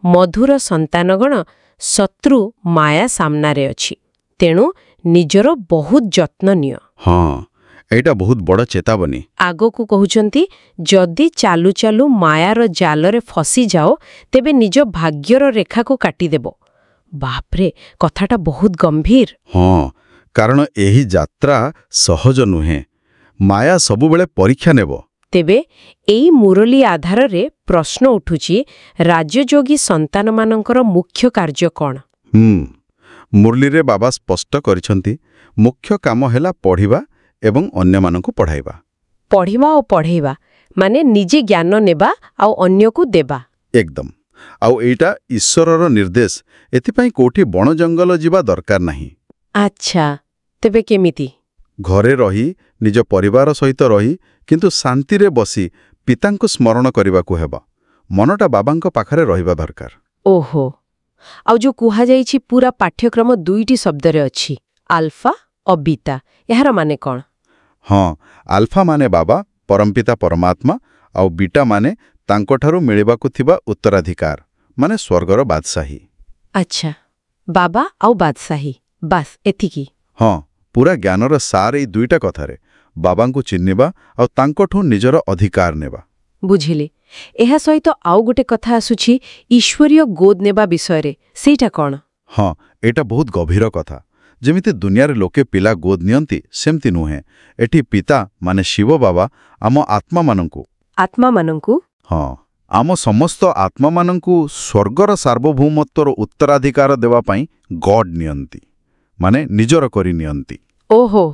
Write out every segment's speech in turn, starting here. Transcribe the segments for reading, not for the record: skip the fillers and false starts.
ମଧୁର ସନ୍ତାନଗଣ ଶତ୍ରୁ ମାୟା ସାମ୍ନାରେ ଅଛି, ତେଣୁ ନିଜର ବହୁତ ଯତ୍ନ ନିଅ। ହଁ, ଏଇଟା ବହୁତ ବଡ଼ ଚେତାବନୀ। ଆଗକୁ କହୁଛନ୍ତି, ଯଦି ଚାଲୁ ଚାଲୁ ମାୟାର ଜାଲରେ ଫସିଯାଅ ତେବେ ନିଜ ଭାଗ୍ୟର ରେଖାକୁ କାଟିଦେବ। ବାପ୍ରେ, କଥାଟା ବହୁତ ଗମ୍ଭୀର। ହଁ, କାରଣ ଏହି ଯାତ୍ରା ସହଜ ନୁହେଁ। ମାୟା ସବୁବେଳେ ପରୀକ୍ଷା ନେବ। ତେବେ ଏଇ ମୁରଲୀ ଆଧାରରେ ପ୍ରଶ୍ନ ଉଠୁଛି, ରାଜଯୋଗୀ ସନ୍ତାନମାନଙ୍କର ମୁଖ୍ୟ କାର୍ଯ୍ୟ କ'ଣ? ମୁରଲୀରେ ବାବା ସ୍ପଷ୍ଟ କରିଛନ୍ତି, ମୁଖ୍ୟ କାମ ହେଲା ପଢ଼ିବା ଏବଂ ଅନ୍ୟମାନଙ୍କୁ ପଢ଼ାଇବା। ପଢ଼ିବା ଓ ପଢ଼େଇବା ମାନେ ନିଜେ ଜ୍ଞାନ ନେବା ଆଉ ଅନ୍ୟକୁ ଦେବା। ଏକଦମ। ଆଉ ଏଇଟା ଈଶ୍ୱରର ନିର୍ଦ୍ଦେଶ। ଏଥିପାଇଁ କୋଉଠି ବଣ ଜଙ୍ଗଲ ଯିବା ଦରକାର ନାହିଁ। ଆଚ୍ଛା, ତେବେ କେମିତି? ଘରେ ରହି, ନିଜ ପରିବାର ସହିତ ରହି, କିନ୍ତୁ ଶାନ୍ତିରେ ବସି ପିତାଙ୍କୁ ସ୍ମରଣ କରିବାକୁ ହେବ। ମନଟା ବାବାଙ୍କ ପାଖରେ ରହିବା ଦରକାର। ଓହୋ, ଆଉ ଯୋଉ କୁହାଯାଇଛି ପୁରା ପାଠ୍ୟକ୍ରମ 2ଟି ଶବ୍ଦରେ ଅଛି, ଆଲଫା ଓ ବିଟା, ଏହାର ମାନେ କ'ଣ? ହଁ, ଆଲଫା ମାନେ ବାବା, ପରମପିତା ପରମାତ୍ମା, ଆଉ ବିଟା ମାନେ ତାଙ୍କଠାରୁ ମିଳିବାକୁ ଥିବା ଉତ୍ତରାଧିକାର, ମାନେ ସ୍ୱର୍ଗର ବାଦଶାହୀ। ଆଚ୍ଛା, ବାବା ଆଉ ବାଦଶାହୀ, ବାସ୍ ଏତିକି? ହଁ, ପୁରା ଜ୍ଞାନର ସାର ଏଇ ଦୁଇଟା କଥାରେ। ବାବାଙ୍କୁ ଚିହ୍ନିବା ଆଉ ତାଙ୍କଠୁ ନିଜର ଅଧିକାର ନେବା। ବୁଝିଲି। ଏହା ସହିତ ଆଉ ଗୋଟେ କଥା ଆସୁଛି, ଈଶ୍ୱରୀୟ ଗୋଦ ନେବା ବିଷୟରେ। ସେଇଟା କ'ଣ? ହଁ, ଏଇଟା ବହୁତ ଗଭୀର କଥା। ଯେମିତି ଦୁନିଆରେ ଲୋକେ ପିଲା ଗୋଦ ନିଅନ୍ତି, ସେମିତି ନୁହେଁ। ଏଠି ପିତା ମାନେ ଶିବ ବାବା ଆମ ଆତ୍ମାମାନଙ୍କୁ ହଁ, ଆମ ସମସ୍ତ ଆତ୍ମାମାନଙ୍କୁ ସ୍ୱର୍ଗର ସାର୍ବଭୌମତ୍ୱର ଉତ୍ତରାଧିକାର ଦେବା ପାଇଁ ଗଡ୍ ନିଅନ୍ତି, ମାନେ ନିଜର କରି ନିଅନ୍ତି। ଓହୋ।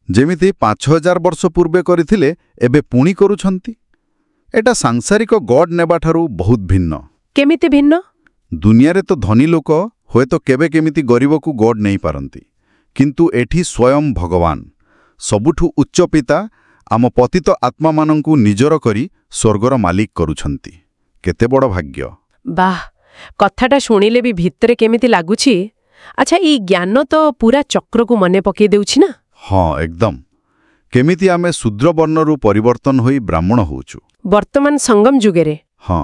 ଯେମିତି 5000 ବର୍ଷ ପୂର୍ବେ କରିଥିଲେ, ଏବେ ପୁଣି କରୁଛନ୍ତି। ଏଟା ସାଂସାରିକ ଗଡ୍ ନେବାଠାରୁ ବହୁତ ଭିନ୍ନ। କେମିତି ଭିନ୍ନ? ଦୁନିଆରେ ତ ଧନୀ ଲୋକ ହୁଏତ କେବେ କେମିତି ଗରିବକୁ ଗଡ୍ ନେଇପାରନ୍ତି, କିନ୍ତୁ ଏଠି ସ୍ୱୟଂ ଭଗବାନ, ସବୁଠୁ ଉଚ୍ଚ ପିତା ଆମ ପତିତ ଆତ୍ମାମାନଙ୍କୁ ନିଜର କରି ସ୍ୱର୍ଗର ମାଲିକ କରୁଛନ୍ତି। କେତେ ବଡ଼ ଭାଗ୍ୟ! ବାଃ, କଥାଟା ଶୁଣିଲେ ବି ଭିତରେ କେମିତି ଲାଗୁଛି। ଆଚ୍ଛା, ଏଇ ଜ୍ଞାନ ତ ପୁରା ଚକ୍ରକୁ ମନେ ପକେଇ ଦେଉଛି ନା? ହଁ, ଏକଦମ। କେମିତି ଆମେ ଶୂଦ୍ରବର୍ଣ୍ଣରୁ ପରିବର୍ତ୍ତନ ହୋଇ ବ୍ରାହ୍ମଣ ହେଉଛୁ ବର୍ତ୍ତମାନ ସଙ୍ଗମ ଯୁଗରେ। ହଁ,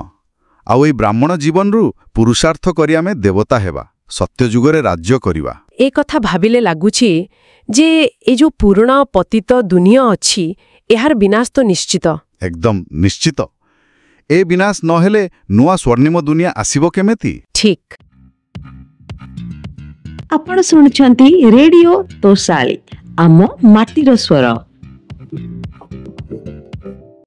ଆଉ ଏଇ ବ୍ରାହ୍ମଣ ଜୀବନରୁ ପୁରୁଷାର୍ଥ କରି ଆମେ ଦେବତା ହେବା, ସତ୍ୟଯୁଗରେ ରାଜ୍ୟ କରିବା। ଏ କଥା ଭାବିଲେ ଲାଗୁଛି ଯେ ଏ ଯୋଉ ପୁରୁଣା ପତିତ ଦୁନିଆ ଅଛି, ଏହାର ବିନାଶ ତ ନିଶ୍ଚିତ। ଏକଦମ ନିଶ୍ଚିତ। ଏ ବିନାଶ ନହେଲେ ନୂଆ ସ୍ୱର୍ଣ୍ଣିମ ଦୁନିଆ ଆସିବ କେମିତି? ଠିକ୍। ଆପଣ ଶୁଣୁଛନ୍ତି ରେଡିଓ ତୋଷାଳୀ, ଆମ ମାଟିର ସ୍ୱର।